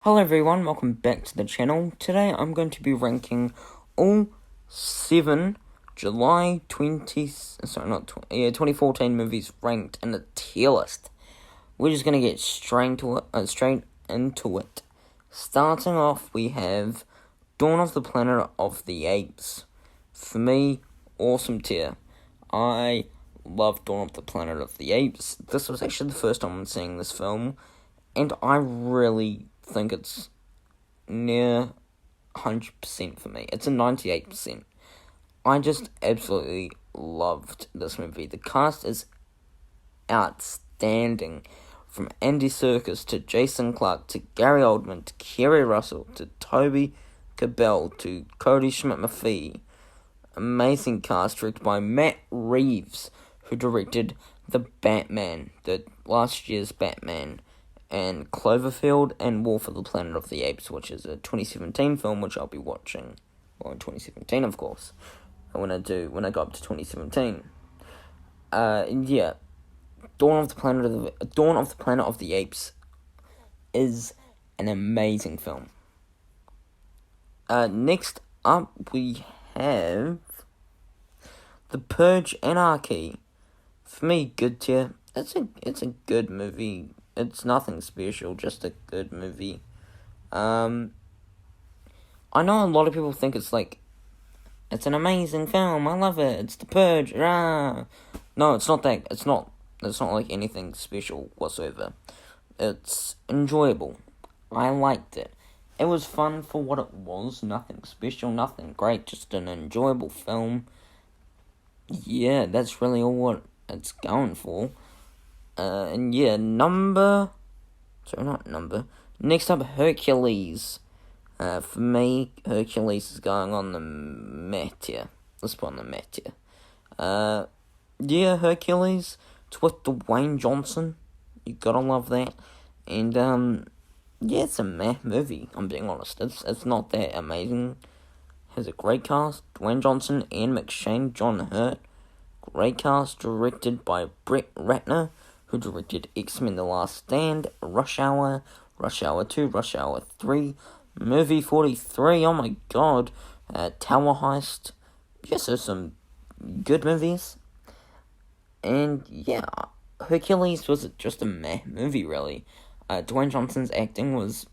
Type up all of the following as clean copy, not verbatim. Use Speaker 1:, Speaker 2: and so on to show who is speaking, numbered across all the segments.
Speaker 1: Hello everyone, welcome back to the channel. Today I'm going to be ranking all 7 2014 movies ranked in a tier list. We're just going to get straight into it. Starting off, we have Dawn of the Planet of the Apes. For me, awesome tier. I love Dawn of the Planet of the Apes. This was actually the first time I'm seeing this film, and I really think it's near 100% for me. It's a 98%. I just absolutely loved this movie. The cast is outstanding. From Andy Serkis to Jason Clarke to Gary Oldman to Kerry Russell to Toby Kebbell to Cody Smith-McPhee. Amazing cast directed by Matt Reeves, who directed The Batman, the last year's Batman, and Cloverfield, and War for the Planet of the Apes, which is a 2017 film, which I'll be watching. Well, in 2017, of course. When I go up to 2017. Yeah. Dawn of the Planet of the Apes is an amazing film. Next up, we have The Purge: Anarchy. For me, good tier. It's a good movie. It's nothing special, just a good movie. I know a lot of people think it's an amazing film. I love it. It's The Purge. Rah. No, it's not that. It's not like anything special whatsoever. It's enjoyable. I liked it. It was fun for what it was. Nothing special, nothing great. Just an enjoyable film. Yeah, that's really all what it's going for. And yeah, next up, Hercules. For me, Hercules is going on the meh tier. Let's put on the meh tier. Yeah, Hercules. It's with Dwayne Johnson. You gotta love that. And, yeah, it's a meh movie, I'm being honest. It's not that amazing. It has a great cast. Dwayne Johnson, Ian McShane, John Hurt. Great cast, directed by Brett Ratner, who directed X-Men: The Last Stand, Rush Hour, Rush Hour 2, Rush Hour 3, Movie 43, oh my god, Tower Heist. Yes, there's some good movies. And yeah, Hercules was just a meh movie, really. Dwayne Johnson's acting was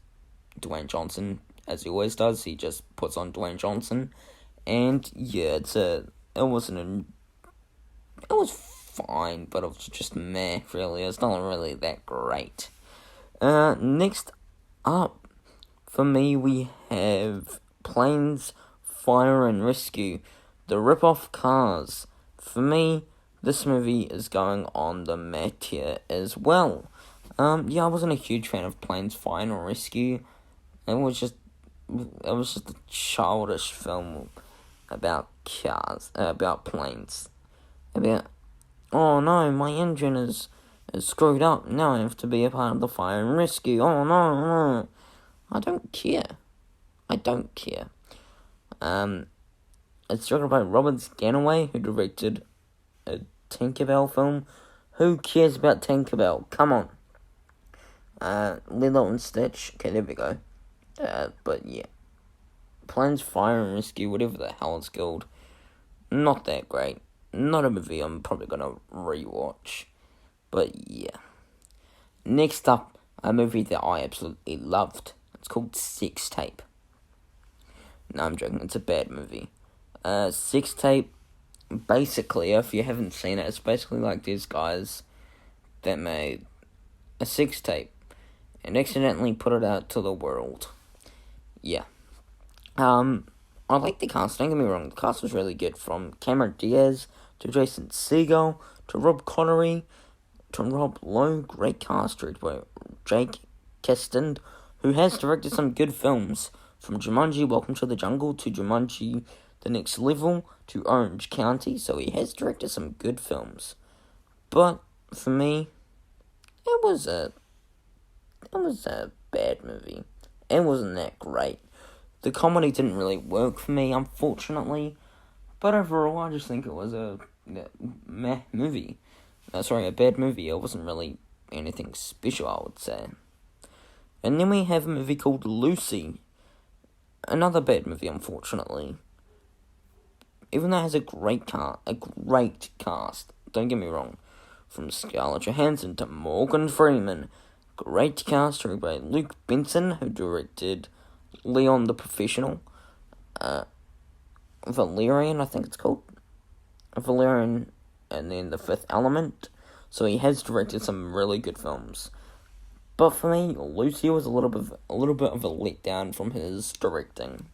Speaker 1: Dwayne Johnson, as he always does. He just puts on Dwayne Johnson. And yeah, it was fine, but it was just meh, really. It's not really that great. Next up, for me, we have Planes, Fire and Rescue, the rip-off Cars. For me, this movie is going on the meh tier as well. Yeah, I wasn't a huge fan of Planes, Fire and Rescue. It was just a childish film about cars, about planes. Oh no, my engine is screwed up. Now I have to be a part of the fire and rescue. Oh no. I don't care. It's directed by Robert Sganaway, who directed a Tinkerbell film. Who cares about Tinkerbell? Come on. Lilo and Stitch. Okay, there we go. But yeah. Planes, Fire and Rescue, whatever the hell it's called. Not that great. Not a movie I'm probably gonna rewatch. But yeah. Next up, a movie that I absolutely loved. It's called Sex Tape. No, I'm joking. It's a bad movie. Sex Tape, basically, if you haven't seen it, it's basically like these guys that made a sex tape and accidentally put it out to the world. Yeah. I like the cast, don't get me wrong. The cast was really good, from Cameron Diaz to Jason Segel to Rob Connery to Rob Lowe. Great cast directed by Jake Kasdan, who has directed some good films, from Jumanji: Welcome to the Jungle to Jumanji: The Next Level to Orange County. So he has directed some good films. But for me, it was a bad movie. It wasn't that great. The comedy didn't really work for me, unfortunately. But overall, I just think it was a meh movie. A bad movie. It wasn't really anything special, I would say. And then we have a movie called Lucy. Another bad movie, unfortunately. Even though it has a great cast. Don't get me wrong. From Scarlett Johansson to Morgan Freeman. Great cast by Luke Benson, who directed Leon the Professional. Valerian, I think it's called. Valerian, and then The Fifth Element. So he has directed some really good films. But for me, Lucy was a little bit of a letdown from his directing.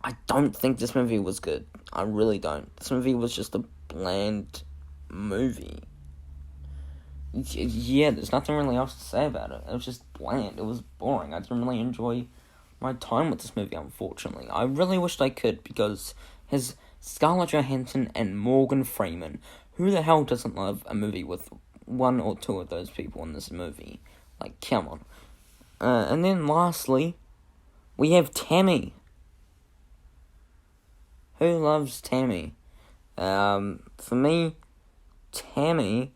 Speaker 1: I don't think this movie was good. I really don't. This movie was just a bland movie. Yeah, there's nothing really else to say about it. It was just bland. It was boring. I didn't really enjoy my time with this movie, unfortunately. I really wished I could, because his Scarlett Johansson and Morgan Freeman. Who the hell doesn't love a movie with one or two of those people in this movie? Like, come on. And then lastly, we have Tammy. Who loves Tammy? For me, Tammy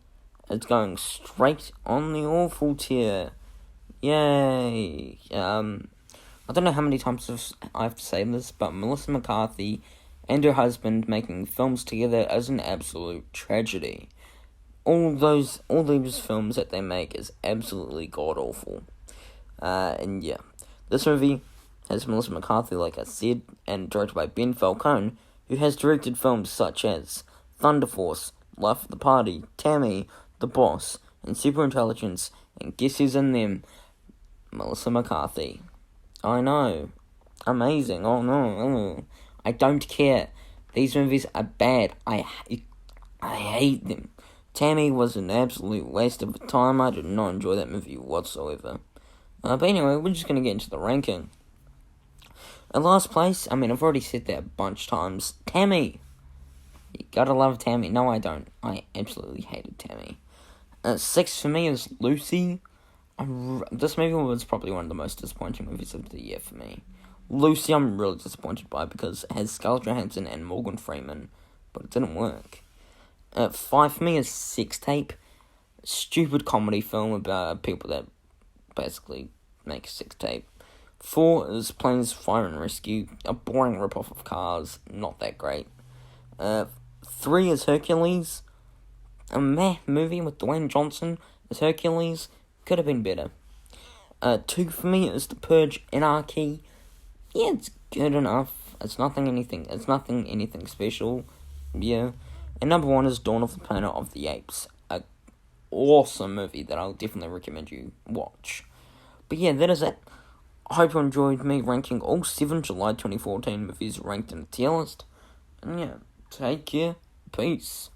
Speaker 1: is going straight on the awful tier. Yay! I don't know how many times I have to say this, but Melissa McCarthy and her husband making films together is an absolute tragedy. All these films that they make is absolutely god-awful. And yeah, this movie has Melissa McCarthy, like I said, and directed by Ben Falcone, who has directed films such as Thunder Force, Life of the Party, Tammy, The Boss, and Superintelligence, and guess who's in them? Melissa McCarthy. I know. Amazing. Oh no. I don't care. These movies are bad. I hate them. Tammy was an absolute waste of time. I did not enjoy that movie whatsoever. But anyway, we're just going to get into the ranking. At last place, I've already said that a bunch of times. Tammy. You gotta love Tammy. No, I don't. I absolutely hated Tammy. 6 for me is Lucy. This movie was probably one of the most disappointing movies of the year for me. Lucy, I'm really disappointed by, because it has Scarlett Johansson and Morgan Freeman, but it didn't work. 5 for me is Sex Tape. Stupid comedy film about people that basically make a sex tape. 4 is Planes, Fire and Rescue. A boring ripoff of Cars. Not that great. 3 is Hercules. A meh movie with Dwayne Johnson as Hercules. Could have been better. 2 for me is The Purge Anarchy. Yeah, it's good enough. It's nothing anything special. Yeah. And number 1 is Dawn of the Planet of the Apes. A awesome movie that I'll definitely recommend you watch. But yeah, that is it. I hope you enjoyed me ranking all 7 July 2014 movies ranked in the tier list. And yeah, take care. Peace.